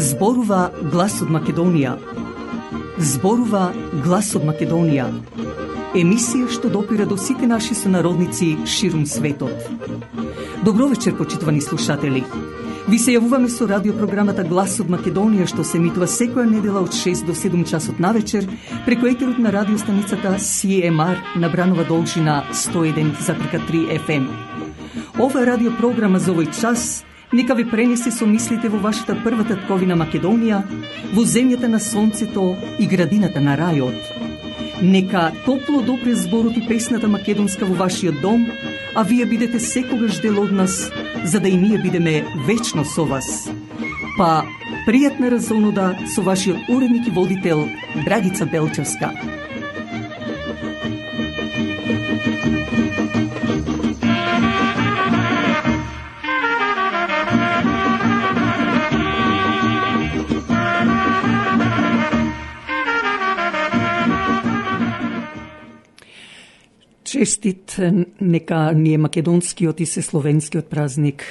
Зборува глас од Македонија. Зборува глас од Македонија. Емисија што допира до сите наши сонародници ширум светот. Добро вечер, почитувани слушатели. Ви се јавуваме со радиопрограмата Глас од Македонија, што се емитува секоја недела од 6 до 7 часот навечер преку етерот на радиостаницата CMR на Бранова должина 101,3 FM. Ова радиопрограма за овој час нека ви пренесе со мислите во вашата прва татковина Македонија, во земјата на сонцето и градината на рајот. Нека топло допре зборот и песната македонска во вашиот дом, а вие бидете секогаш дел од нас, за да и ние бидеме вечно со вас. Па, пријатна разонуда со вашиот уредник и водител Драгица Белчевска. Честит нека ни е македонскиот и се словенскиот празник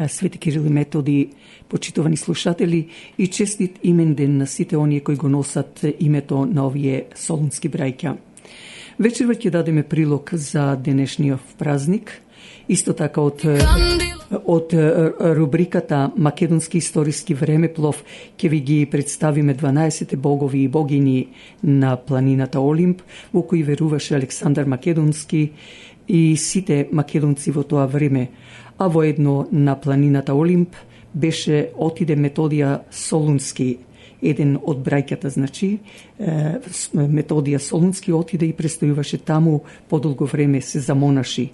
Свети Кирил и Методи, почитувани слушатели, и честит имен ден на сите оние кои го носат името на овие солунски браќа. Вечерва ќе дадеме прилог за денешниот празник, исто така од рубриката Македонски историски времеплов ќе ви ги представиме 12 богови и богини на планината Олимп, во кои веруваше Александар Македонски и сите македонци во тоа време. А воедно на планината Олимп беше отиде Методија Солунски, еден од браќата, значи, Методија Солунски отиде и престојуваше таму подолго време, се замонаши.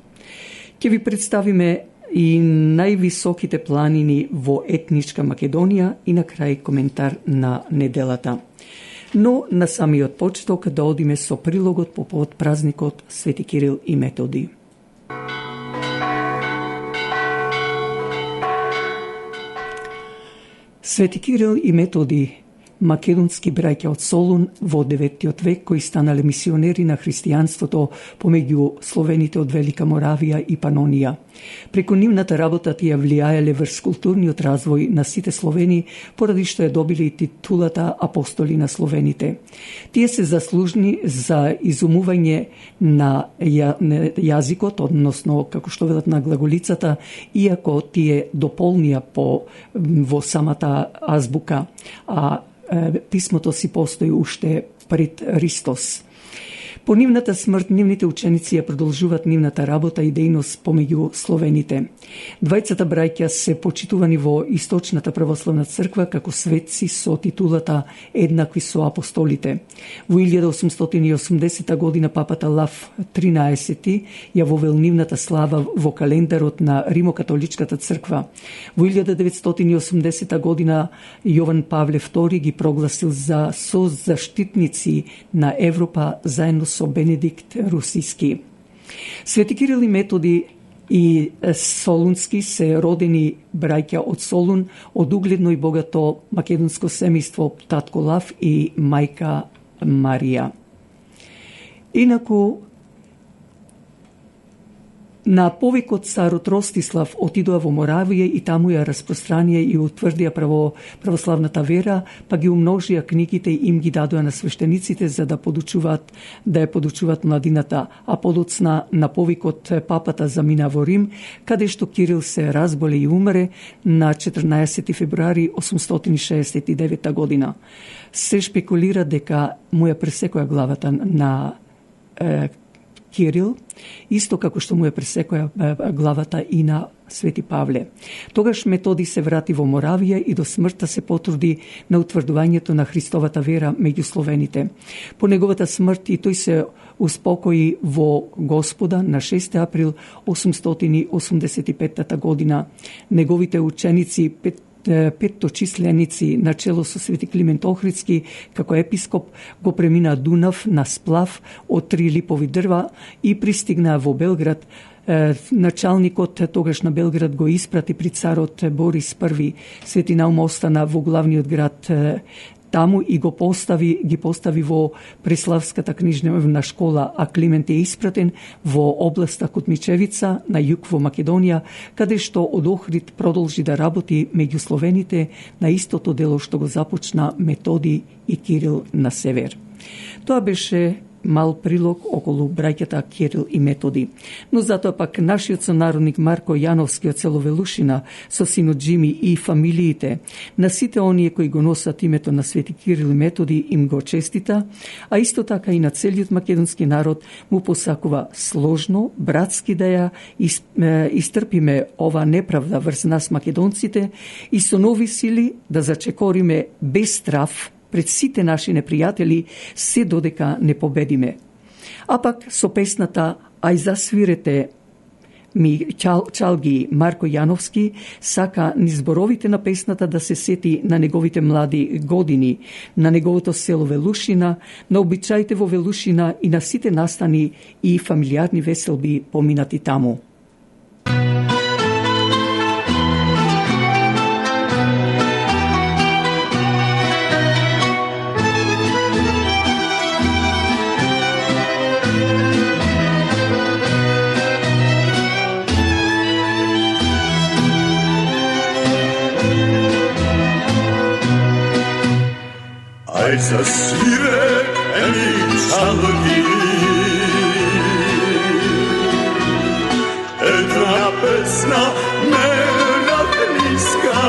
Ќе ви представиме и највисоките планини во етничка Македонија и на крај коментар на неделата. Но на самиот почеток да одиме со прилогот по повод празникот Свети Кирил и Методи. Свети Кирил и Методи, македонски браќа од Солун во 9 век кои станале мисионери на христијанството помеѓу словените од Велика Моравија и Панонија. Преку нивната работа тие влијаеле врз културниот развој на сите словени, поради што ја добиле и титулата апостоли на словените. Тие се заслужни за изумување на јазикот, односно, како што велат, на глаголицата, иако тие дополнија во самата азбука, а писмото си постои уште пред Христос. По нивната смрт, нивните ученици ја продолжуваат нивната работа и дејност помеѓу словените. Двајцата браќа се почитувани во Источната православна црква како светци со титулата еднакви со апостолите. Во 1880 година папата Лав 13 ја вовел нивната слава во календарот на Римокатоличката црква. Во 1980 година Јован Павле II ги прогласил за созаштитници на Европа заедно со Бенедикт Русиски. Свети Кирил и Методи и Солунски се родени браќа од Солун, од угледно и богато македонско семејство татко Лав и мајка Марија. Инаку, на повикот царот Ростислав отидоа во Моравија и таму ја распространија и утврдија православната вера, па ги умножија книгите и им ги дадоа на свештениците за да ја подучуваат младината, а подоцна на повикот папата замина во Рим, каде што Кирил се разболе и умре на 14 февруари 869 година. Се шпекулира дека му ја пресекоја главата на Кирил, исто како што му ја пресекоја главата и на Свети Павле. Тогаш Методи се врати во Моравија и до смртта се потруди на утврдувањето на Христовата вера меѓу словените. По неговата смрт и тој се успокои во Господа на 6 април 885 година. Неговите ученици, петточисленици на чело со Свети Климент Охридски како епископ го премина Дунав на сплав од 3 липови дрва и пристигнаа во Белград. Началникот тогаш на Белград го испрати при царот Борис I. Свети Наум остана во главниот град таму и ги постави во Преславската книжневна школа, а Климент е испратен во областа Кутмичевица на југ во Македонија, каде што од Охрид продолжи да работи меѓу словените на истото дело што го започна Методи и Кирил на север. Тоа беше мал прилог околу браќата Кирил и Методи. Но затоа пак нашиот сонародник Марко Јановски од село Велушина со синот Джими и фамилиите на сите оние кои го носат името на Свети Кирил и Методи им го честита, а исто така и на целиот македонски народ му посакува сложно, братски да ја истрпиме ова неправда врз нас македонците и со нови сили да зачекориме без страв пред сите наши непријатели се додека не победиме. А пак со песната "Ај засвирете ми чалги" Марко Јановски сака низ зборовите на песната да се сети на неговите млади години, на неговото село Велушина, на обичаите во Велушина и на сите настани и фамилиарни веселби поминати таму. Ај засвирени чалги, една песна мелодиска,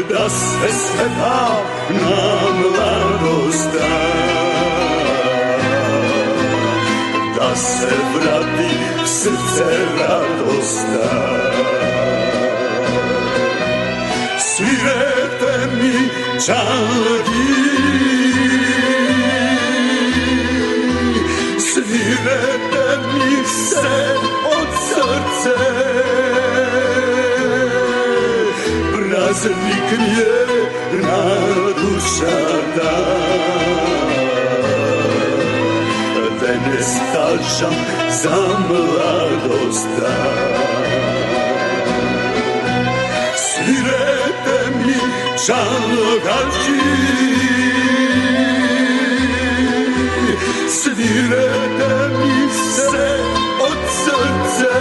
да се света на младоста, да се врати в срце радоста. Свирете ми чалги, свирете ми се од срце, празник ми е на душата, денес тажам за младоста. Свирете ми чалгачи, свирете ми се од срце,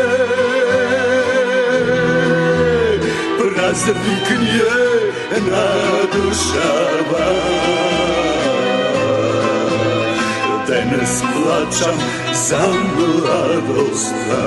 празник ми е на душава, денес плачам за младоста.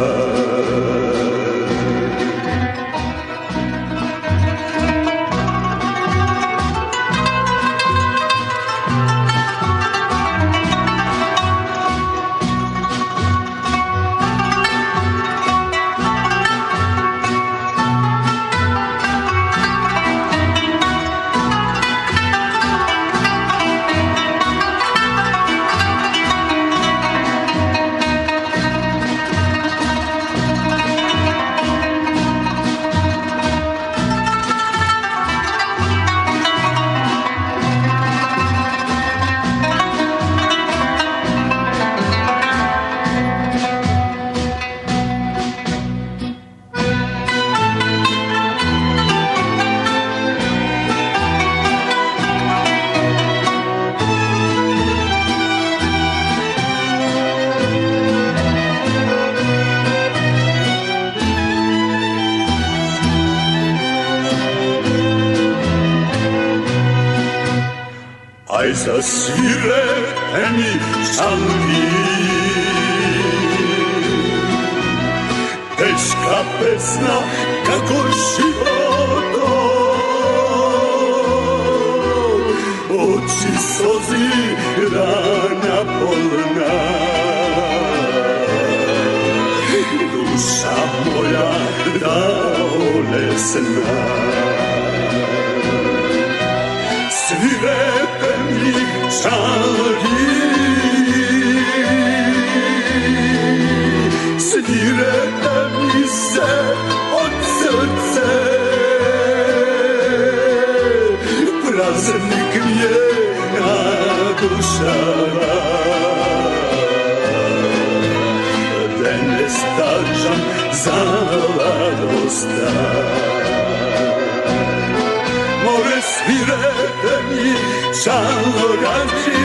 Ај засвирени чалги, тешка песна како животот, очи сози рана полна, душа моја да олесна. Свирете ми чалги, свирете ми се од срце, празник ми е на душава, денес тажам за младоста. žalorači,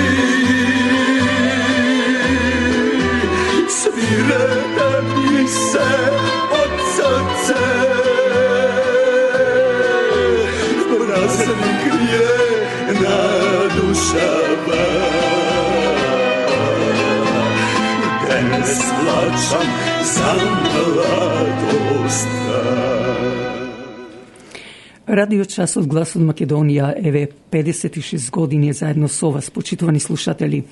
svirata mi se od srce, praznik je na dušava, danas plačam za mladosta. Радио Час од Глас од Македонија еве 56 години заедно со вас, почитувани слушатели.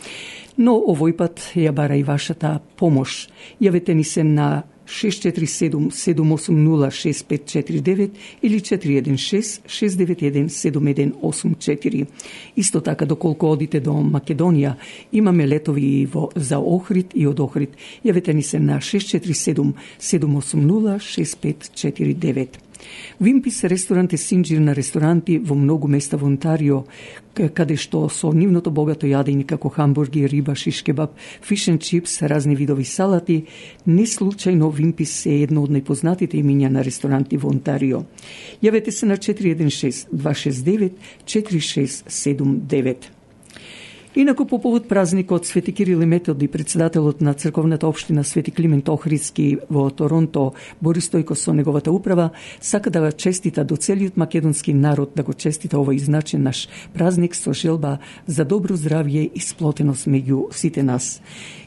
Но овој пат ја бара и вашата помош. Јавете ни се на 647-780-6549 или 416-691-7184. Исто така, доколку одите до Македонија, имаме летови за Охрид и од Охрид. Јавете ни се на 647-780-6549. Вимпис ресторант е синџир на ресторанти во многу места во Онтарио, каде што со нивното богато јадење како хамбурги, риба, шиш кебаб, фиш енд чипс, разни видови салати, не случајно Вимпис е едно од најпознатите имиња на ресторанти во Онтарио. Јавете се на 416-269-4679. Инаку по повод празникот Свети Кирил и Методи, председателот на црковната општина Свети Климент Охридски во Торонто, Борис Стојко со неговата управа, сака да честита до целиот македонски народ, да го честита овој значен наш празник со желба за добро здравје и сплотеност меѓу сите нас.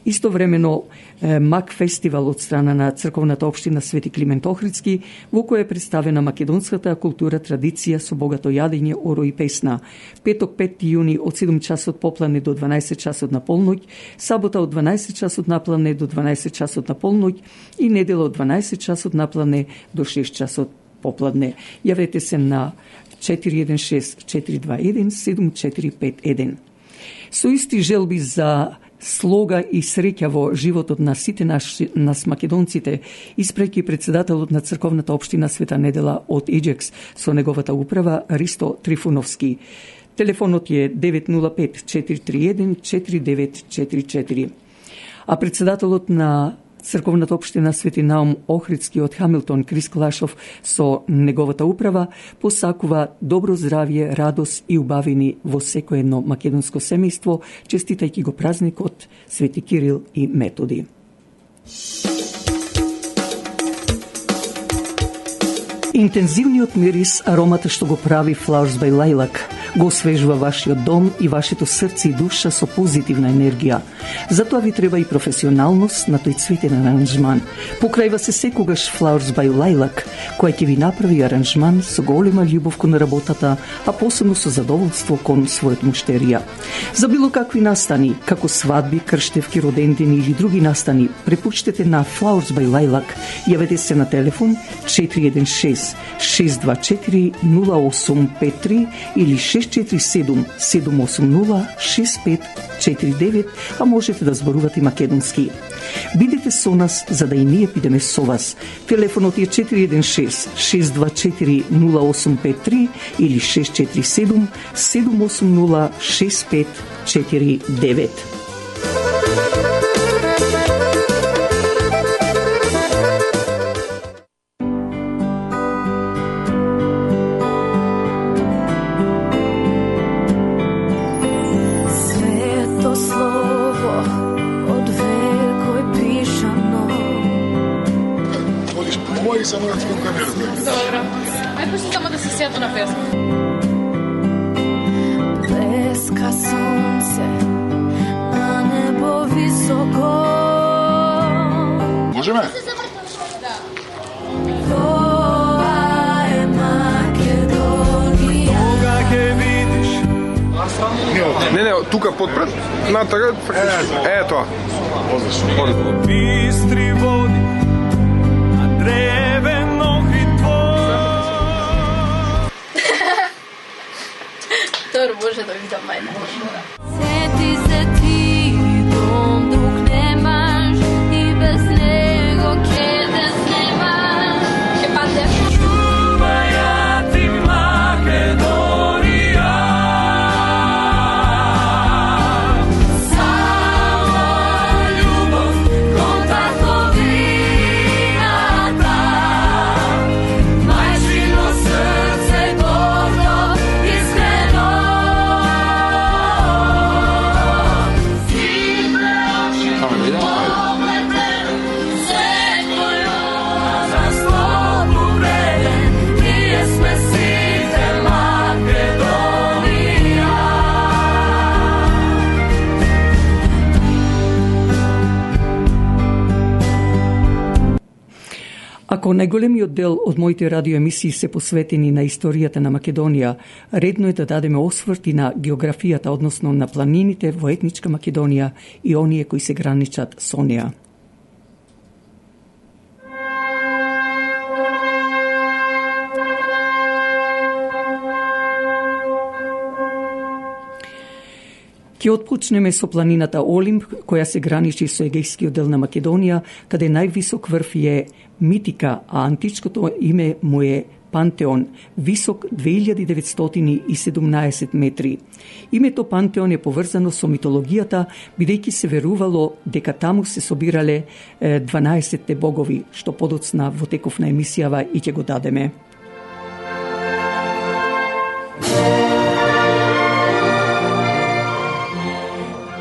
Истовремено, МАК фестивал од страна на црковната општина Свети Климент Охридски, во која е представена македонската култура, традиција со богато јадење, оро и песна. Петок 5 јуни од 7 часот поплане до 12 часот на полноќ, сабота од 12 часот наплане до 12 часот на полноќ и недела од 12 часот наплане до 6 часот попладне. Јавете се на 416-421-7451. Со исти желби за слога и среќа во животот на сите нас македонците, испреќи председателот на црковната општина Света Недела од Еџекс со неговата управа Ристо Трифуновски. Телефонот е 905-431-4944. А председателот на црковната општина Свети Наум Охридски од Хамилтон, Крис Клашов, со неговата управа посакува добро здравје, радост и убавини во секое едно македонско семејство, честитајќи го празникот Свети Кирил и Методи. Интензивниот мирис, аромата што го прави Flowers by Lilac, го освежува вашиот дом и вашето срце и душа со позитивна енергија. Затоа ви треба и професионалност на тој цветен аранжман. Покрајва се секогаш Flowers by Lilac, која ќе ви направи аранжман со голема љубов кон работата, а посебно со задоволство кон својот муштерија. За било какви настани, како свадби, крштевки, родендени или други настани, препуштете на Flowers by Lilac. Јавете се на телефон 416-624-0853 или 647-780-6549, а можете да зборувате македонски. Бидете со нас, за да и ние бидеме со вас. Телефонот е 416-624-0853 или 647-780-6549. Само да цвам камерата. Добро. Ај пушти само да се сетам на песна. Блеска сонце на небо високо. Можеме? Да. Тоа е Македонија. Кога ќе видиш? Не, тука подпред, натака, тоа. Одлично. Бистри води, а древен Охрид твој. Добро, може да видам мајна. Сети се ти, дом друг немаш и без него ке да снимаш. Ке паде. Чуваја ти Македонија. Само љубов кон татковината, мајчино срце гордо, искрено. Како најголемиот дел од моите радиоемисии се посветени на историјата на Македонија, редно е да дадеме осврт и на географијата, односно на планините во етничка Македонија и оние кои се граничат со неа. Ќе отпочнеме со планината Олимп, која се граничи со егејскиот дел на Македонија, каде највисок врв е Митика, а античкото име му е Пантеон, висок 2917 метри. Името Пантеон е поврзано со митологијата, бидејќи се верувало дека таму се собирале 12 богови, што подоцна во теков на емисијава и ќе го дадеме.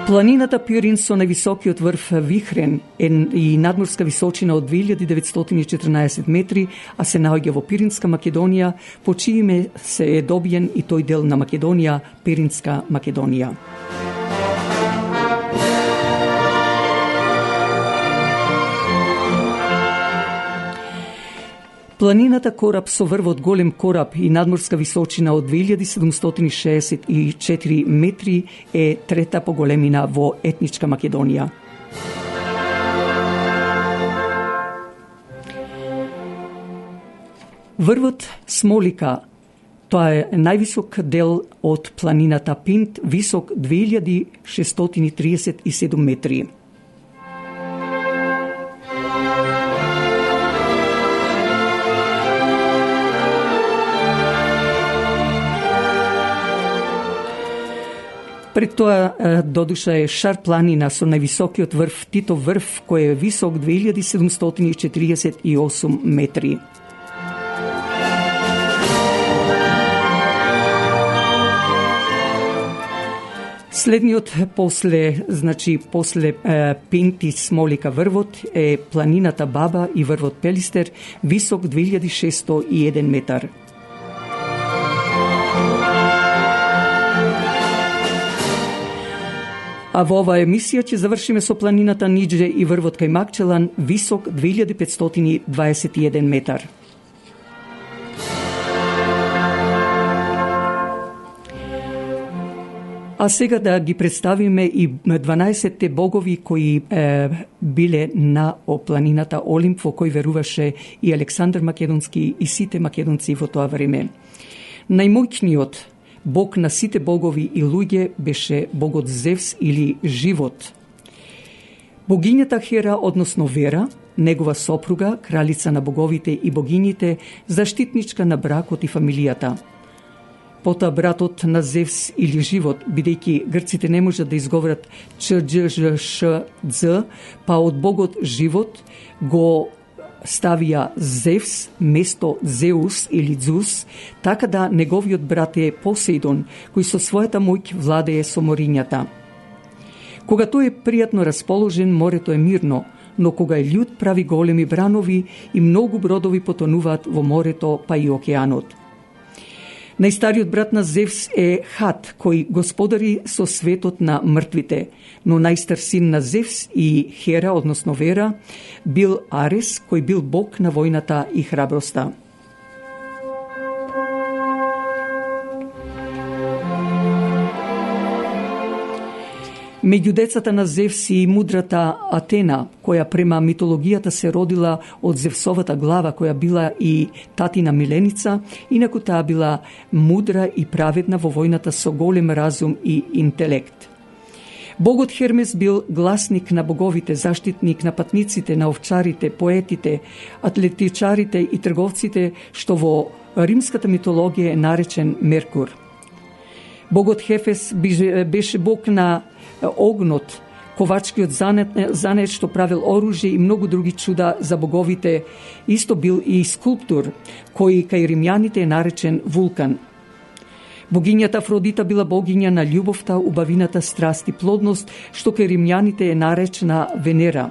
Планината Пирин со највисокиот врв Вихрен и надморска височина од 2914 метри, а се наоѓа во Пиринска Македонија, по чие име се е добиен и тој дел на Македонија, Пиринска Македонија. Планината Кораб со врвот Голем Кораб и надморска височина од 2764 метри е трета по големина во етничка Македонија. Врвот Смолика, тоа е највисок дел од планината Пинт, висок 2637 метри. Пред тоа додуша е Шар планина со највисокиот врв Титов врв, кој е висок 2748 метри. Следниот после Пинт и Смолика врвот е планината Баба и врвот Пелистер, висок 2601 метар. А во оваа емисија ќе завршиме со планината Нидже и врвот кај Макчелан, висок 2521 метар. А сега да ги представиме и 12 богови кои биле на планината Олимп, во кој веруваше и Александар Македонски и сите македонци во тоа време. Најмоќниот бог на сите богови и луѓе беше богот Зевс или живот. Богињата Хера, односно Вера, негова сопруга, кралица на боговите и богињите, заштитничка на бракот и фамилијата. Потоа братот на Зевс или живот, бидејќи грците не можат да изговорат ЧДЖШ, па од богот живот го ставија Зевс место Зеус или Дзус, така да неговиот брат е Посейдон, кој со својата моќ владее со морињата. Кога тој е пријатно расположен, морето е мирно, но кога е љут прави големи бранови и многу бродови потонуваат во морето па и океанот. Најстариот брат на Зевс е Хат, кој господари со светот на мртвите, но најстар син на Зевс и Хера, односно Вера, бил Арес, кој бил бог на војната и храброста. Меѓу децата на Зевс и мудрата Атена, која према митологијата се родила од Зевсовата глава, која била и татина миленица, инаку таа била мудра и праведна во војната со голем разум и интелект. Богот Хермес бил гласник на боговите, заштитник на патниците, на овчарите, поетите, атлетичарите и трговците, што во римската митологија е наречен Меркур. Богот Хефес беше бог на огнот, ковачкиот занет што правил оружје и многу други чуда за боговите. Исто бил и скулптор, кој кај римјаните е наречен Вулкан. Богињата Афродита била богиња на љубовта, убавината, страст и плодност, што кај римјаните е наречена Венера.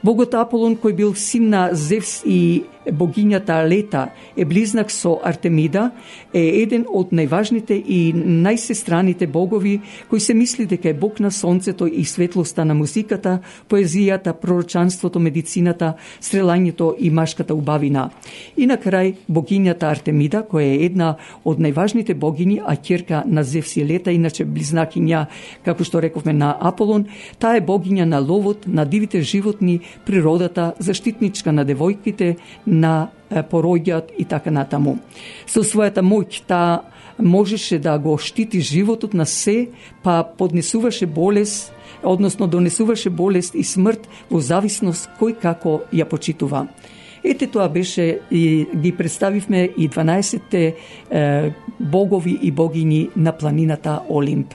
Богот Аполон, кој бил син на Зевс и богињата Лета е близнак со Артемида, е еден од најважните и најсестраните богови кои се мисли дека е бог на сонцето и светлоста на музиката, поезијата, пророчанството, медицината, стрелањето и машката убавина. И на крај богињата Артемида, која е една од најважните богини, а ќерка на Зевс и Лета, иначе близнакиња, како што рековме, на Аполон. Таа е богиња на ловот, на дивите животни, природата, заштитничка на девојките, на пороѓаат и така натаму. Со својата моќ таа можеше да го штити животот на се, па поднесуваше болест, односно донесуваше болест и смрт во зависност кој како ја почитува. Ете, тоа беше и ги представивме и 12 богови и богини на планината Олимп.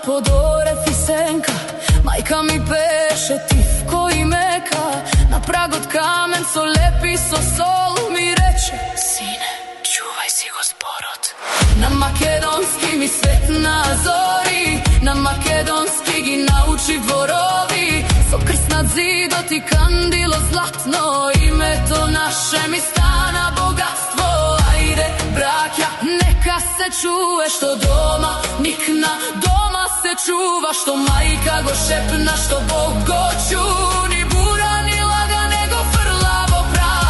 Pod oref i senka, majka mi peše tivko i meka. Na prag od kamen so lepi, so sol mi reče: sine, čuvaj si gospod. Na makedonski mi svet nazori, na makedonski gi nauči dvorovi. So krst nad zidot i kandilo zlatno, ime to naše mi stana bogatstvo. Ajde, brakja, neka se čuje što doma nikna, doma se čuva što majka go šepna, što Bog go čuni. Bura ni laga nego frlavo prav.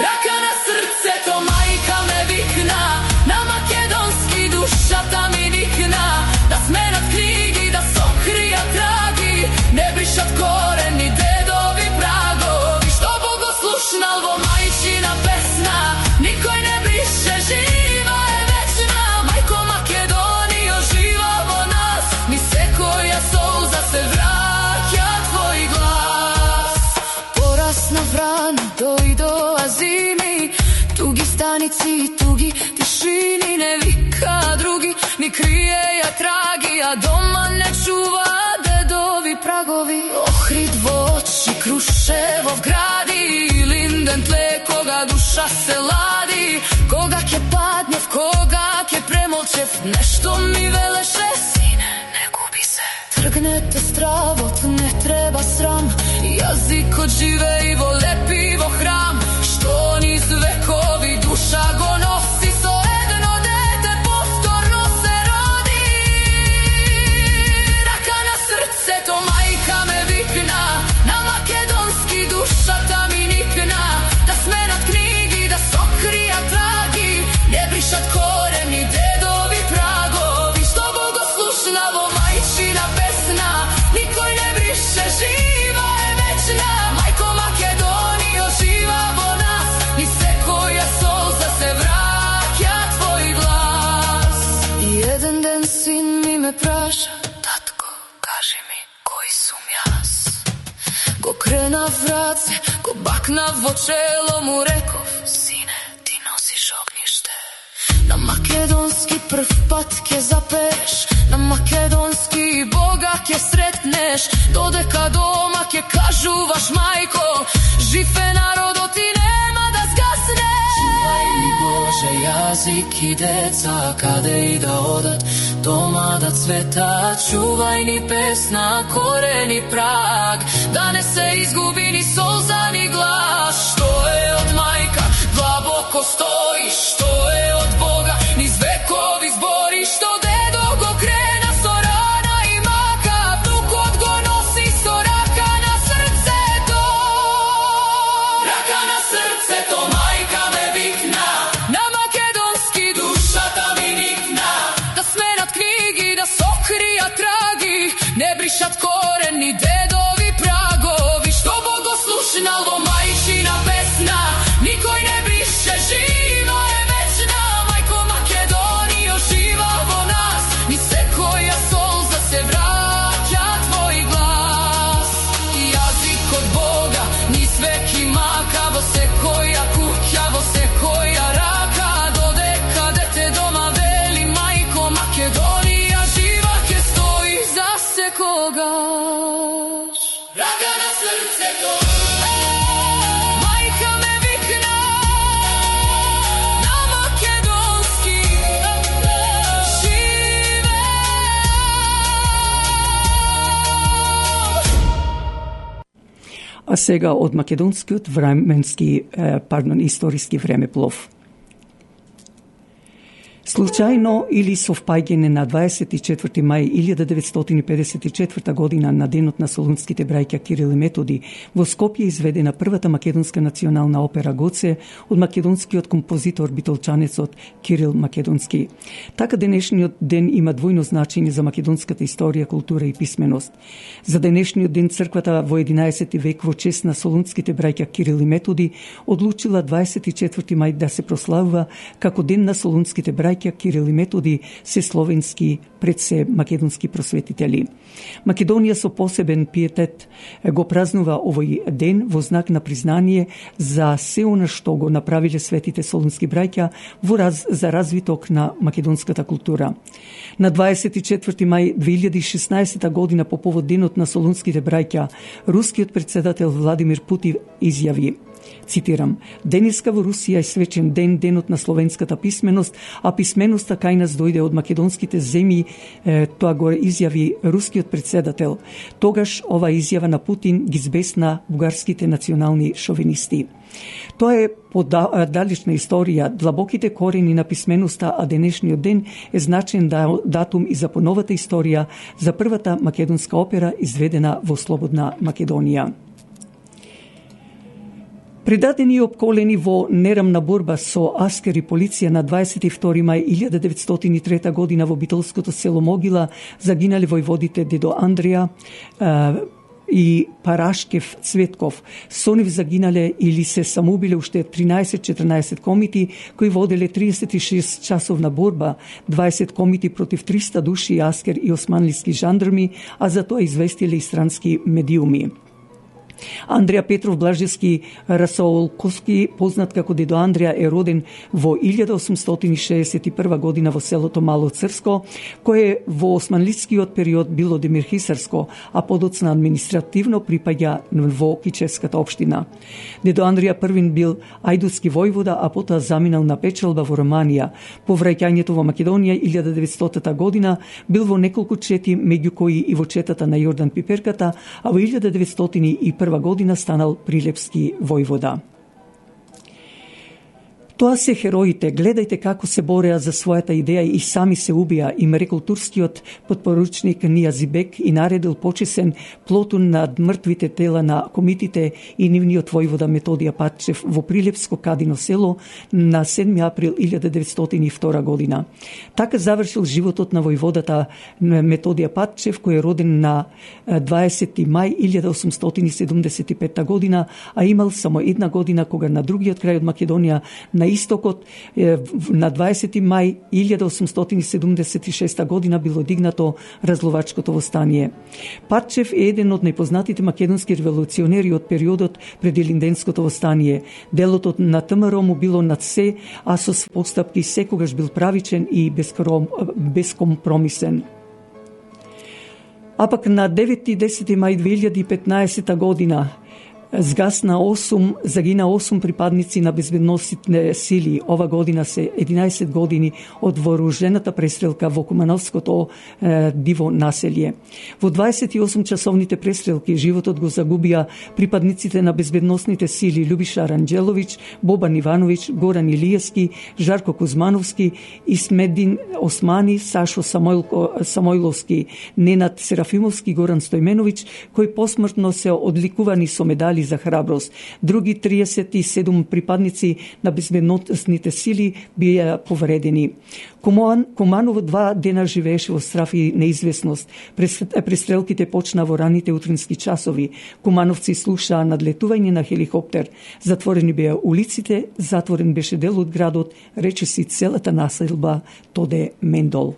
Raka na srce to majka me vikna, na makedonski duša ta mi nikna. Da smenat knjigi, da sokrija tragi, ne brišat koreni dedovi pragovi. Što bogoslušna vo majčina pesna, nikoj ne briše, živa je večna. Majko Makedonijo, živa vo nas, mi se koja solza se vraća tvoj glas. Porasna vrana dojdo azimi, tugi stanici, tugi tišini, ne vika drugi, ni krije ja tragi, a doma ne čuva dedovi pragovi. Ohrid voći, Kruševov gradi, linden tle koga duša se ladi. Koga ke padnjev, koga ke premolčev, nešto mi veleše, sine, ne gubi se. Trgnete stravot, ne treba sram, jazik od žive i vo lepi vo hram. Što niz vekovi duša go nosi, so jedno dete postorno se rodi. Raka na srce to majka me vikna, na makedonski duša ta mi nikna. Da smenat knjigi, da sokrija tragi, ne brišat koreni dedovi pragovi. Što bogoslušna vo majčina pesna, nikoj ne briše, živa je večna. Majko Makedonijo, živa vo nas, ni se koja solza se vraća tvoj glas. Jedan den sin mi me praša: tatko, kaži mi koji sum jas. Ko krena vrace, ko bakna vo čelo mu rekov: sine, ti nosiš ognjište. Na makedonski prv patke zapeš, na makedonski Boga ke sretneš. Dodeka doma ke kažu vaš majko, žive narodo ti nema da zgasne. Čuvaj mi Bože jazik i deca, kade i da odat, doma da cveta. Čuvaj ni pesna, koreni prag, da ne se izgubi ni solza ni glas. Što je od majka, dlaboko stoji, što je od Boga, niz vekovi zbori. Što dedo go krena so rana i maka, vnukot go nosi so raka na srce to. Raka na srce to majka me vikna, na makedonski duša ta mi nikna. Da smenat knjigi, da sokrija tragi, ne brišat koreni dedovi pragovi. Što bogoslušna vo majčina pesna, nikoj ne briše, živa je večna. Majko Makedonijo, živa vo nas, ni se koja solza se vraća tvoj glas. baka vo sekoja kuća, vo sekoja raka, dodeka dete doma veli majko Makedonija živa ke stoji za sekogaš. Raka na srce to. Majka me vikna na makedonski žive. А сега од македонскиот историски времеплов. Случајно или совпаѓање на 24. мај 1954 година на денот на солунските браќа Кирил и Методи во Скопје изведена првата македонска национална опера Гоце од македонскиот композитор битолчанецот Кирил Македонски. Така денешниот ден има двојно значење за македонската историја, култура и писменост. За денешниот ден црквата во 11 век во чест на солунските браќа Кирил и Методи одлучила 24. мај да се прославува како ден на солунските браќа Кирил и Методи, се словенски, пред се македонски просветители. Македонија со посебен пиетет го празнува овој ден во знак на признание за се она што го направиле светите солунски браќа за развиток на македонската култура. На 24. мај 2016 година по повод денот на солунските браќа, рускиот претседател Владимир Путин изјави, цитирам: "Денеска во Русија е свечен ден, денот на словенската писменост, а писменоста кај нас дојде од македонските земји", тоа го изјави рускиот претседател. Тогаш ова изјава на Путин ги збесна бугарските национални шовинисти. Тоа е далечна историја, длабоките корени на писменоста, а денешниот ден е значен датум и за поновата историја за првата македонска опера изведена во слободна Македонија. Предадени и опколени во нерамна борба со аскер и полиција на 22 мај 1903 година во битолското село Могила загинале војводите дедо Андреја и Парашкев Цветков. Со нив загинале или се самоубиле уште 13-14 комити кои воделе 36 часовна борба, 20 комити против 300 души аскер и османлиски жандарми, а за тоа известиле и странски медиуми. Андреја Петров Блажевски Расаолковски, познат како дедо Андреја, е роден во 1861 година во селото Мало Црско, кое во османлискиот период било Демирхисарско, а подоцна административно припаѓа во Кичевската општина. Дедо Андреја првин бил ајдутски војвода, а потоа заминал на печалба во Романија. По враќањето во Македонија 1900 година бил во неколку чети, меѓу кои и во четата на Јордан Пиперката, а во 1901 година станал прилепски војвода. Тоа се хероите, гледајте како се бореа за својата идеја и сами се убија, им рекол турскиот подпоручник Нијазибек и наредил почесен плотун над мртвите тела на комитите и нивниот војвода Методија Патчев во Прилепско Кадино село на 7 април 1902 година. Така завршил животот на војводата Методија Патчев, кој е роден на 20 мај 1875 година, а имал само една година кога на другиот крај од Македонија, на истокот, на 20 мај 1876 година било дигнато разловачкото востание. Патчев е еден од најпознатите македонски револуционери од периодот пред Илинденското востание. Делот на ВМРО му било над се, а со постапки секогаш бил правичен и бескомпромисен. А пак на 9 и 10 мај 2015 година загина 8 припадници на безбедносните сили. Ова година се 11 години од вооружената престрелка во Кумановското диво населје. Во 28 часовните престрелки животот го загубија припадниците на безбедносните сили Љубиша Ранџеловиќ, Бобан Ивановиќ, Горан Илиевски, Жарко Кузмановски, Исмедин Османи, Сашо Самойловски, Ненад Серафимовски, Горан Стојменовиќ, кои посмртно се одликувани со медали за храброст. Други 37 припадници на безбедносните сили бија повредени. Куманово 2 дена живееше во страх и неизвестност. Престрелките почна во раните утрински часови. Кумановци слушаа надлетување на хеликоптер. Затворени беа улиците, затворен беше дел од градот, речиси целата населба Тоде Мендол.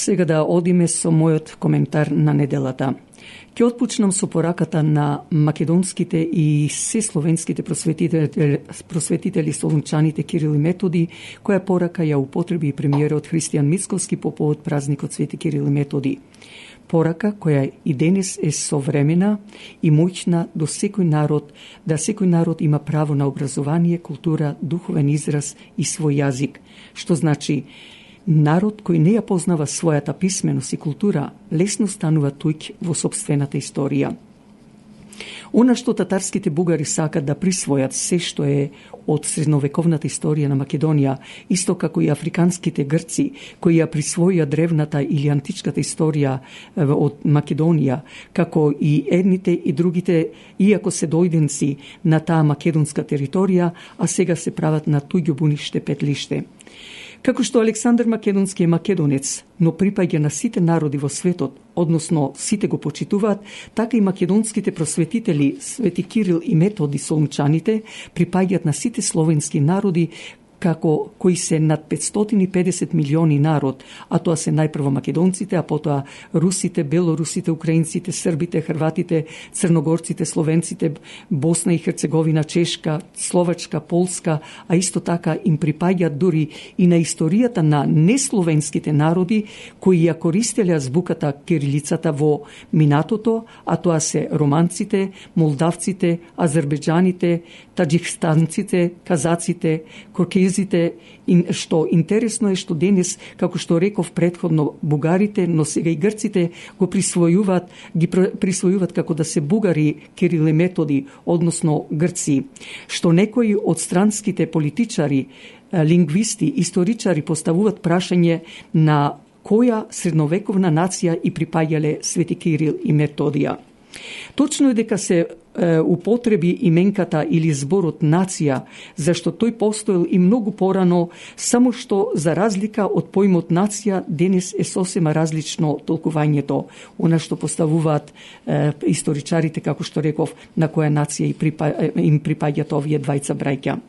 сега да одиме со мојот коментар на неделата. Ќе отпочнам со пораката на македонските и се словенските просветители солунчаните Кирил и Методи, која порака ја употреби и премиерот Христијан Мицковски по повод празникот Свети Кирил и Методи. Порака која и денес е современа и моќна до секој народ, да секој народ има право на образование, култура, духовен израз и свој јазик, што значи народ кој не ја познава својата писменост и култура, лесно станува туѓ во сопствената историја. Она што татарските бугари сакат да присвојат се што е од средновековната историја на Македонија, исто како и африканските грци, кои ја присвоија древната или античката историја од Македонија, како и едните и другите, иако се дојденци на таа македонска територија, а сега се прават на туѓо буниште петлиште. Како што Александар Македонски е македонец, но припаѓа на сите народи во светот, односно сите го почитуваат, така и македонските просветители Свети Кирил и Методи солунчаните припаѓаат на сите словенски народи, како кои се над 550 милиони народ, а тоа се најпрво македонците, а потоа русите, белорусите, украинците, србите, хрватите, црногорците, словенците, Босна и Херцеговина, Чешка, Словачка, Полска, а исто така им припаѓаат дури и на историјата на несловенските народи кои ја користеле азбуката кирилицата во минатото, а тоа се романците, молдавците, азербеџаните, таџикстанците, казаците, коркезите, што интересно е што денес, како што реков предходно, бугарите, но сега и грците го присвојуваат како да се бугари Кирил и Методи, односно грци, што некои од странските политичари, лингвисти, историчари поставуваат прашање на која средновековна нација и припаѓале Свети Кирил и Методија. Точно е дека се употреби именката или зборот нација, зашто тој постоел и многу порано, само што за разлика од поимот нација денес е сосема различно толкувањето, она што поставуваат историчарите, како што реков, на која нација им припаѓаат овие двајца браќа.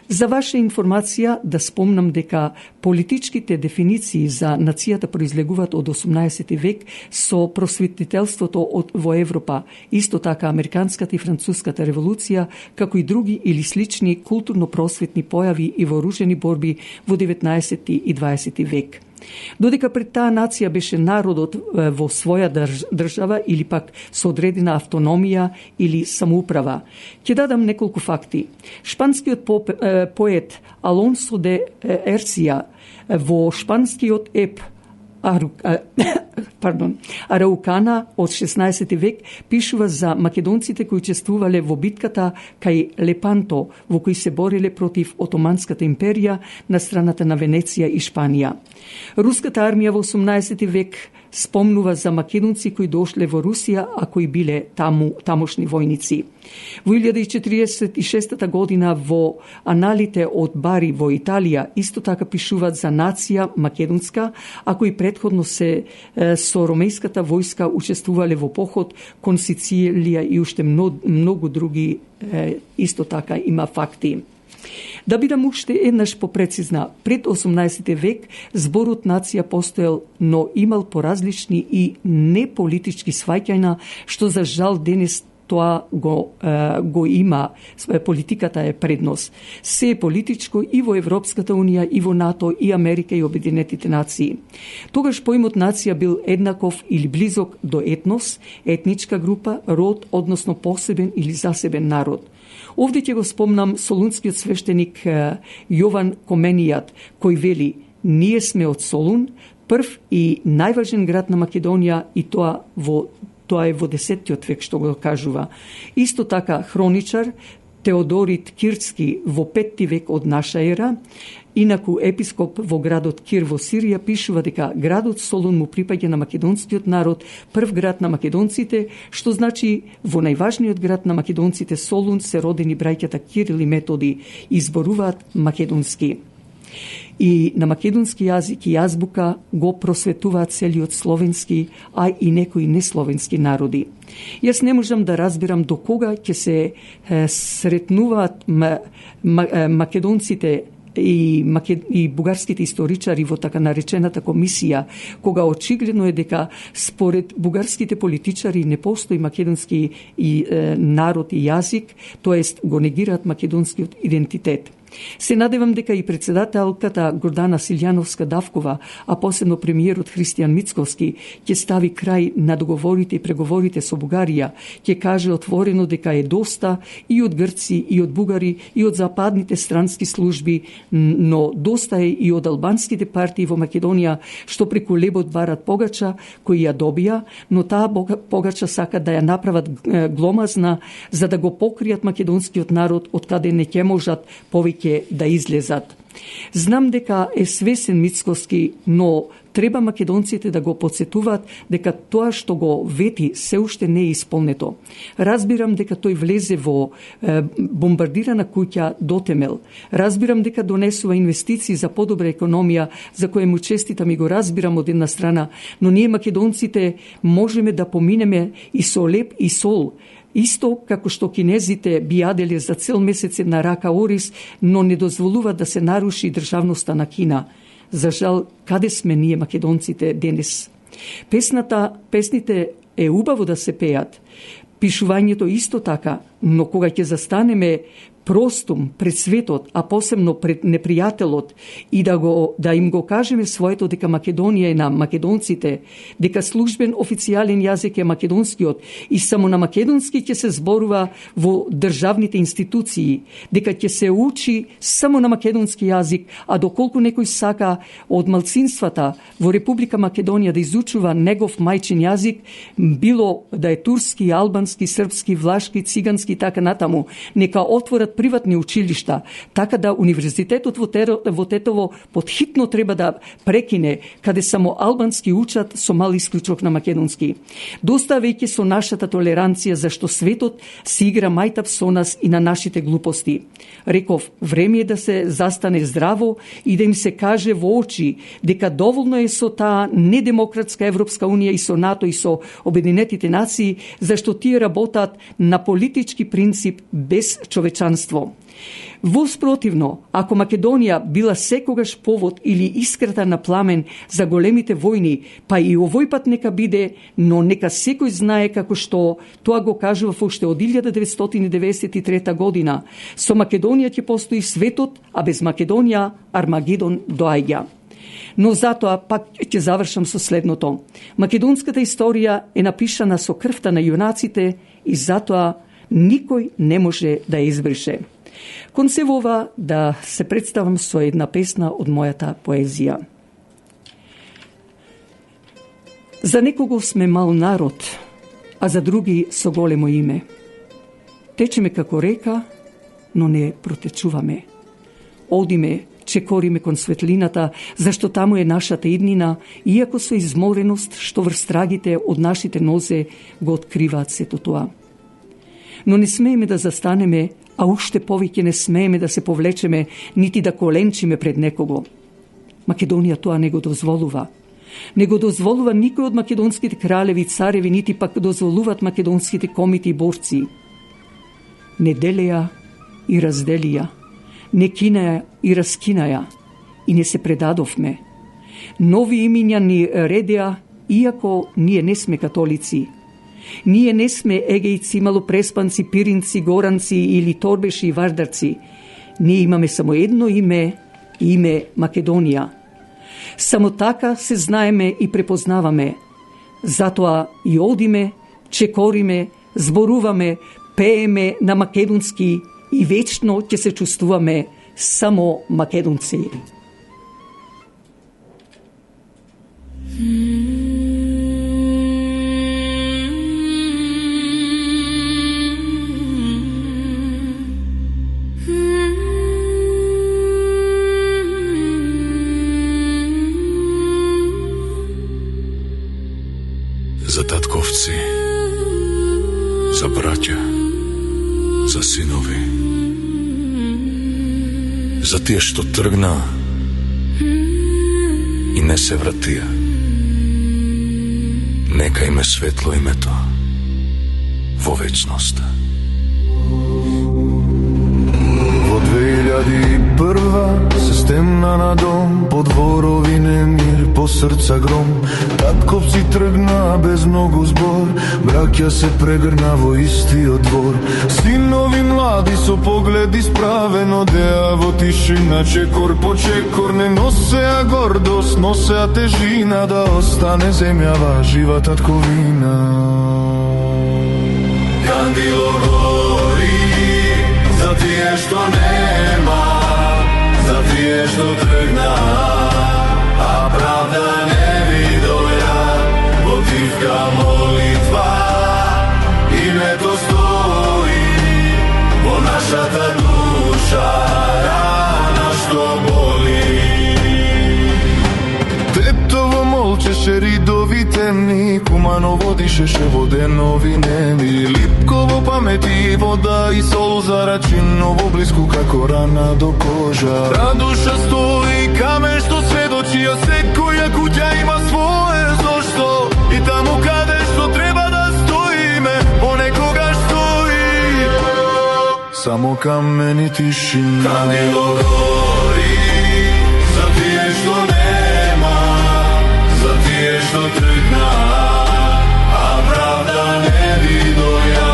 За ваша информација да спомнам дека политичките дефиниции за нацијата произлегуваат од 18 век со просветителството во Европа, исто така американската и француската револуција, како и други или слични културно-просветни појави и вооружени борби во 19 и 20 век. Додека пред таа нација беше народот во своја држава или пак со одредена автономија или самоуправа. Ќе дадам неколку факти. Шпанскиот поет Алонсо де Ерција во шпанскиот еп Араукана од 16 век пишува за македонците кои учествувале во битката кај Лепанто, во кои се бореле против Отоманската империја на страната на Венеција и Шпанија. Руската армија во 18 век спомнува за македонци кои дошле во Русија, а кои биле тамошни војници. Во 1046 година во аналите од Бари во Италија исто така пишуваат за нација македонска, а кои предходно се со ромејската војска учествувале во поход кон Сицилија и уште многу други исто така има факти. Да бидам уште еднаш попрецизна, пред 18 век зборот нација постоел, но имал поразлични и неполитички сваќања, што за жал денес тоа го има, политиката е предност. Се е политичко и во Европската унија, и во НАТО, и Америка, и Обединетите нации. Тогаш поимот нација бил еднаков или близок до етнос, етничка група, род, односно посебен или засебен народ. Овде ќе го спомнам солунскиот свештеник Јован Коменијат, кој вели: ние сме од Солун, прв и најважен град на Македонија, и тоа е во 10 век што го кажува. Исто така хроничар Теодорит Кирцки во 5 век од наша ера, инаку епископ во градот Кир во Сирија, пишува дека градот Солун му припаѓа на македонскиот народ, прв град на македонците, што значи во најважниот град на македонците Солун се родени браќата Кирил и Методи и зборуваат македонски. И на македонски јазик и азбука го просветуваат целиот словенски, а и некои несловенски народи. Јас не можам да разбирам до кога ќе се сретнуваат македонците и бугарските историчари во така наречената комисија, кога очигледно е дека според бугарските политичари не постои македонски народ и јазик, тоест го негираат македонскиот идентитет. Се надевам дека и председателката Гордана Силјановска-Давкова, а посебно премиерот Христијан Мицковски, ќе стави крај на договорите и преговорите со Бугарија, ќе каже отворено дека е доста и од грци, и од бугари, и од западните странски служби, но доста е и од албанските партии во Македонија, што преку лебот барат погача, кои ја добија, но таа погача сакат да ја направат гломазна, за да го покријат македонскиот народ, од каде не ќе можат повеќе да излезат. Знам дека е свесен Мицковски, но треба македонците да го подсетуваат дека тоа што го вети се уште не е исполнето. Разбирам дека тој влезе во бомбардирана куќа до темел. Разбирам дека донесува инвестиции за подобра економија, за која му честитам и го разбирам од една страна, но ние македонците можеме да поминеме и со леп и сол, исто како што кинезите би јаделе за цел месец една рака ориз, но не дозволува да се наруши државноста на Кина. За жал, каде сме ние македонците денес? Песните е убаво да се пеат, пишувањето исто така, но кога ќе застанеме простум пред светот, а посебно пред непријателот и да им го кажеме своето дека Македонија е на македонците, дека службен официјален јазик е македонскиот и само на македонски ќе се зборува во државните институции, дека ќе се учи само на македонски јазик, а доколку некој сака од малцинствата во Република Македонија да изучува негов мајчин јазик, било да е турски, албански, српски, влашки, цигански и така натаму, нека отворат приватни училишта, така да универзитетот во Тетово подхитно треба да прекине, каде само албански учат со мал исклучок на македонски. Доста веќе со нашата толеранција, зашто светот си игра мајтап со нас и на нашите глупости. Реков, време е да се застане здраво и да им се каже во очи дека доволно е со таа недемократска Европска Унија и со НАТО и со Обединетите нации, зашто тие работат на политички принцип без човечанство. Воспротивно, ако Македонија била секогаш повод или искрата на пламен за големите војни, па и овој пат нека биде, но нека секој знае како што тоа го кажува уште од 1993 година. Со Македонија ќе постои светот, а без Македонија Армагедон доаѓа. Но затоа пак ќе завршам со следното. Македонската историја е напишана со крвта на јунаците и затоа никој не може да ја избрише. Кон се ова да се представам со една песна од мојата поезија. За некого сме мал народ, а за други со големо име. Течеме како река, но не протечуваме. Одиме, чекориме кон светлината, зашто таму е нашата иднина, иако со измореност што врз трагите од нашите нозе го откриваат сето тоа. Но не смееме да застанеме, а уште повеќе не смееме да се повлечеме, нити да коленчиме пред некого. Македонија тоа не го дозволува. Не го дозволува никој од македонските кралеви, цареви, нити пак дозволуваат македонските комити и борци. Не делеја и разделија, не кинаја и раскинаја, и не се предадовме. Нови имиња ни редеа, иако ние не сме католици. Ние не сме егејци, малопреспанци, пиринци, горанци или торбеши и вардарци. Ние имаме само едно име Македонија. Само така се знаеме и препознаваме. Затоа и одиме, чекориме, зборуваме, пееме на македонски и вечно ќе се чувствуваме само македонци. За татковци, за браќа, за синови, за тие што тргна и не се вратија. Нека им е светло името во вечноста. Во 2001 се тргна на дом, по дворови немир, по срца гром. Татковци тргна без многу збор, браќа се прегрна во истиот двор. Синови млади со погледи справено, деа во тишина чекор по чекор. Не носеа гордост, носеа тежина, да остане земјава жива татковина. Кандило гори за тие што нема, за тие што тргна, а правда не видоја. Во тивка молитва името стои, во нашата душа рана што боли. Тетово молчеше ридови темни, куманово дишеше во денови неми. Липко во памети, вода и сол зарачиново близко како рана до кожа. Та душа стои камен што сведочи, а секоја куќа има свое зошто. И таму каде што треба да стоиме, понекогаш стои само камен и тишина. Кандило гори за тие што нема, за тие што тргна, а правда не видоја.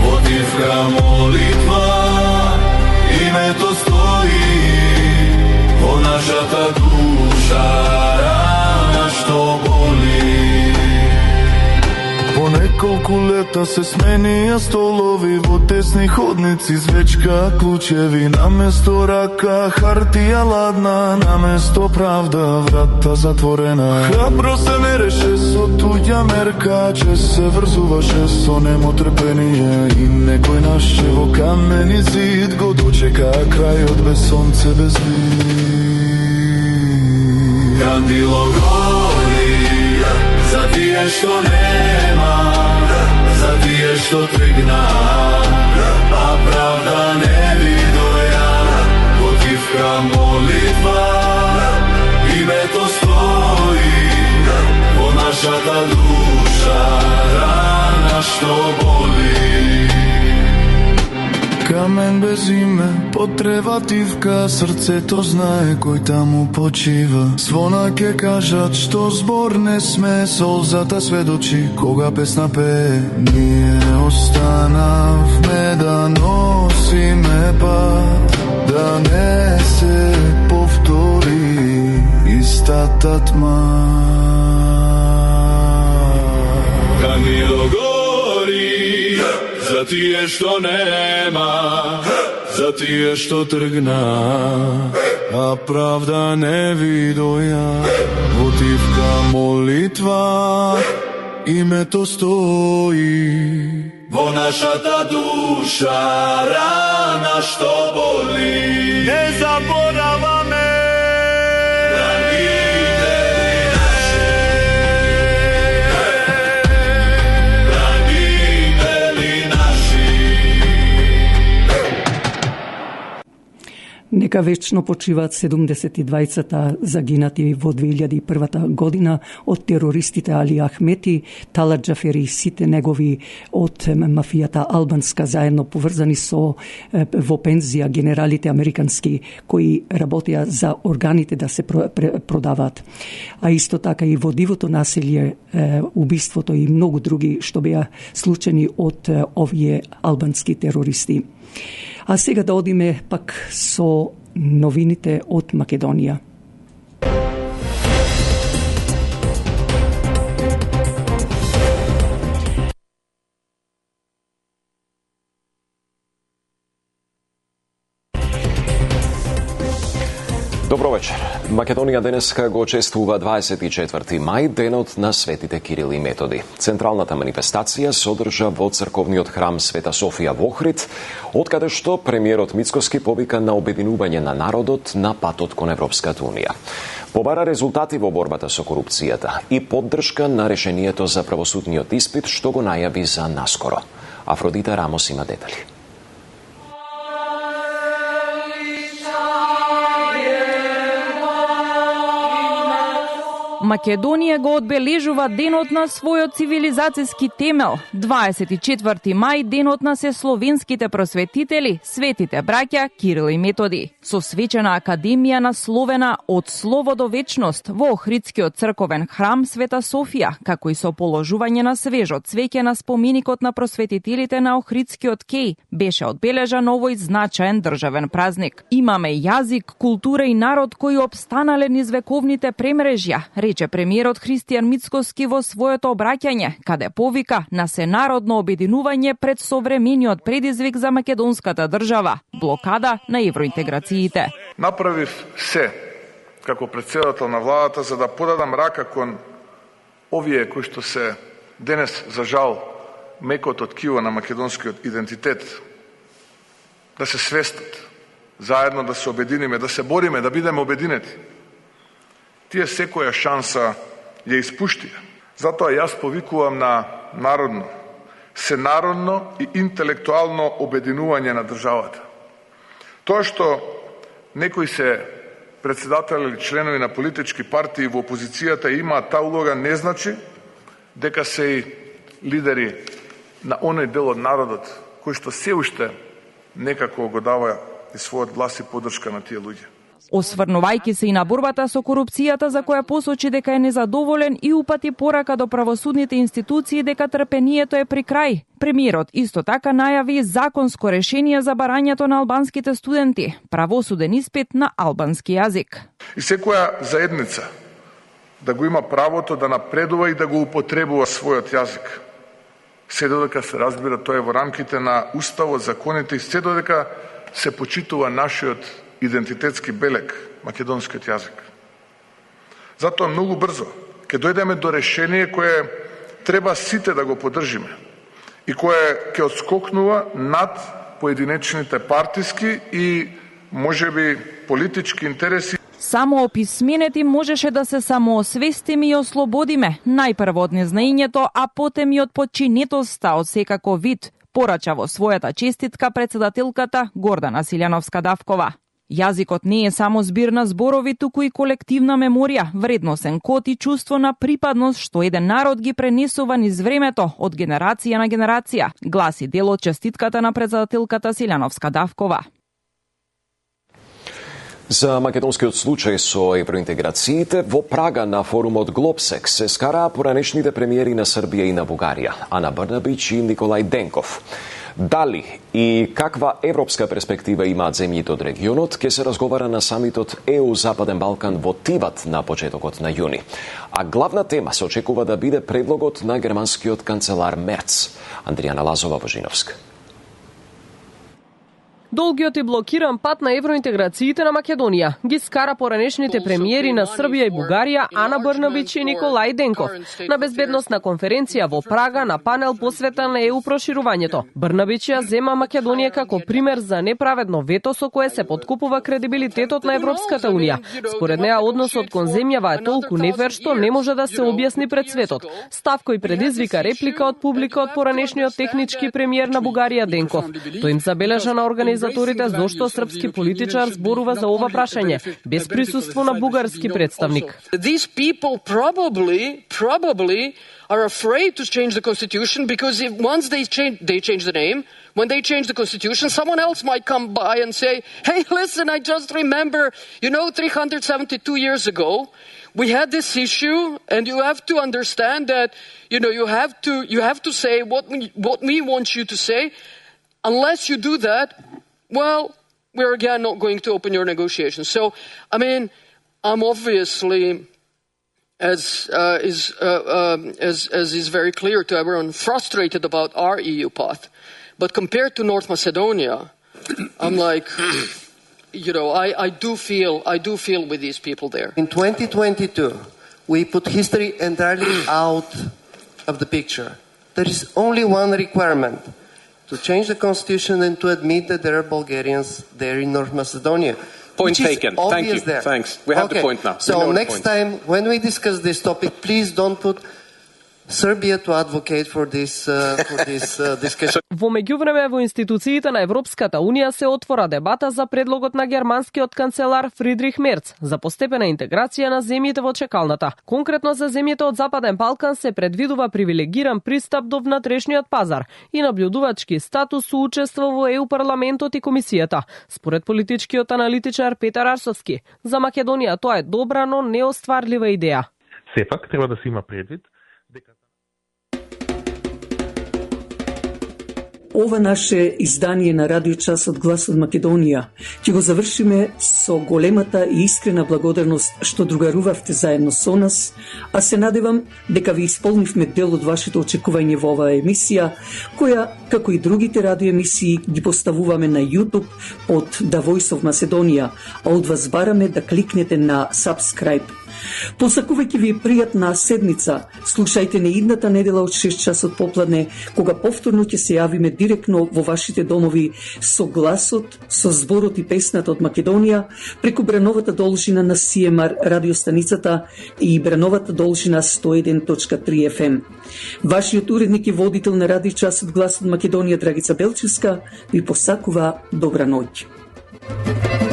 Во тивка молитва името стои, во нашата душа рана што боли. По неколку лета се сменија столови, во тесни ходници звечка клучеви. Наместо рака хартија ладна, наместо правда врата затворена. Храбро се мереше со туѓа мерка, че се врзуваше со немо трпение. И некој нашче во камени зид го дочека крајот без сонце, без вид. Кандило гори за тие што нема, за тие што тргна, а правда не видоја. Во тивка молитва името стои, во нашата душа рана што боли. Камен без име, потребативка, срцето знае кој таму почива. Звона ке кажат што збор не сме, солзата сведочи кога песна пее. Ние останавме да носиме пат, да не се повтори истата тма. Кандило гори за тие што нема, за тие што тргна, а правда не видоја. Во тивка молитва името стои, во нашата душа рана што боли. Не забораваме Нека вечно почиваат 72-та загинати во 2001 година од терористите Али Ахмети, Талат Џафери и сите негови од мафијата албанска, заедно поврзани со во пензија генералите американски кои работеа за органите да се продаваат. А исто така и во дивото населје, убиството и многу други што беа случени од овие албански терористи. А сега да одиме пак со новините од Македонија. Добро вечер. Македонија денеска го чествува 24 мај, денот на светите Кирил и Методи. Централната манифестација се одржа во црковниот храм Света Софија во Охрид, откаде што премиерот Мицкоски повика на обединување на народот на патот кон Европската унија. Побара резултати во борбата со корупцијата и поддршка на решението за правосудниот испит што го најави за наскоро. Афродита Рамос има детали. Македонија го одбележува денот на својот цивилизацијски темел. 24 мај, денот на се словенските просветители, светите браќа Кирил и Методи. Со свечена академија насловена Од слово до вечност во Охридскиот црковен храм Света Софија, како и со положување на свежо цвеќе на споменикот на просветителите на Охридскиот кеј, беше одбележан овој значаен државен празник. Имаме јазик, култура и народ кои опстанале низ вековните премрежја, рече премиерот Христијан Мицкоски во своето обраќање, каде повика на сенародно обединување пред современиот предизвик за македонската држава – блокада на евроинтеграциите. Направив се како претседател на владата за да подадам рака кон овие кои што се денес за жал мекото ткиво на македонскиот идентитет, да се свестат, заедно да се обединиме, да се бориме, да бидеме обединети. Тие секоја шанса ја испуштија. Затоа јас повикувам на народно, сенародно и интелектуално обединување на државата. Тоа што некои се председатели или членови на политички партии во опозицијата имаат таа улога, не значи дека се и лидери на оној дел од народот кој што се уште некако го дава и својот глас и поддршка на тие луѓе. Осврнувајќи се и на борбата со корупцијата, за која посочи дека е незадоволен и упати порака до правосудните институции дека трпението е при крај. Премиерот исто така најави законско решение за барањето на албанските студенти, правосуден испит на албански јазик. И секоја заедница да го има правото да напредува и да го употребува својот јазик. Се додека се разбира тоа е во рамките на уставот, законите и се додека се почитува нашиот идентитетски белег, македонскиот јазик. Затоа многу брзо ќе дојдеме до решение кое треба сите да го поддржиме и кое ќе отскокнува над поединечните партиски и можеби политички интереси. Само описменети можеше да се самоосвестиме и ослободиме, најпрво од незнаењето, а потем и од подчинетоста од секако вид, порача во својата честитка председателката Гордана Силјановска-Давкова. Јазикот не е само збир на зборови, туку и колективна меморија, вредносен код и чувство на припадност што еден народ ги пренесува низ времето од генерација на генерација, гласи дел од честитката на председателката Силјановска-Давкова. За македонскиот случај со евроинтеграциите, во Прага на форумот Глобсек се скараа поранешните премиери на Србија и на Бугарија, Ана Брнабич и Николај Денков. Дали и каква европска перспектива имаат земјите од регионот, ќе се разговара на самитот ЕУ Западен Балкан во Тиват на почетокот на јуни. А главна тема се очекува да биде предлогот на германскиот канцелар Мерц. Андријана Лазова-Вожиновска. Долгиот и блокиран пат на евроинтеграциите на Македонија ги скара поранешните премиери на Србија и Бугарија Ана Брнабич и Николај Денков на безбедносна конференција во Прага на панел посветен на ЕУ проширувањето. Брнабич ја зема Македонија како пример за неправедно вето со кое се поткупува кредибилитетот на Европската унија. Според неа односот кон земјава е толку нефер што не може да се објасни пред светот. Став кој предизвика реплика од публика од поранешниот технички премиер на Бугарија Денков. Тој им забележа на организаторите зошто српски политичар зборува за ова прашање без присуство на бугарски представник. These people probably are afraid to change the constitution because if once they change the name, when they change the constitution, someone else might come by and say, "Hey, listen, I just remember, 372 years ago, we had this issue, and you have to understand that, you have to say what we want you to say. Unless you do that, well, we're again not going to open your negotiations." So, I'm obviously, as is very clear to everyone, frustrated about our EU path. But compared to North Macedonia, I'm like, I do feel with these people there. In 2022, we put history entirely out of the picture. There is only one requirement: to change the constitution and to admit that there are Bulgarians there in North Macedonia. Point taken. Thank you. There. Thanks. We have the point now. So next time when we discuss this topic, please don't put Serbia to advocate for this discussion. Во меѓувреме во институциите на Европската Унија се отвора дебата за предлогот на германскиот канцелар Фридрих Мерц за постепена интеграција на земјите во чекалната. Конкретно за земјите од Западен Балкан се предвидува привилегиран пристап до внатрешниот пазар и наблюдувачки статус со учество во ЕУ парламентот и комисијата. Според политичкиот аналитичар Петар Арсовски, за Македонија тоа е добра, но неостварлива идеја. Сепак треба да се има предвид дека ова наше издание на Радио Часот Глас од Македонија ќе го завршиме со големата и искрена благодарност што другарувавте заедно со нас, а се надевам дека ви исполнивме дел од вашите очекување во оваа емисија, која, како и другите радиоемисии, ги поставуваме на YouTube под The Voice of Macedonia, а од вас бараме да кликнете на Subscribe. Посакувајќи ви пријатна седница, слушајте не идната недела од 6 часот попладне, кога повторно ќе се јавиме директно во вашите домови со гласот, со зборот и песната од Македонија, преку брановата должина на CMR радиостаницата и брановата должина 101.3 FM. Вашиот уредник и водител на Радио Часот Глас од Македонија, Драгица Белчевска, ви посакува добра ноќ.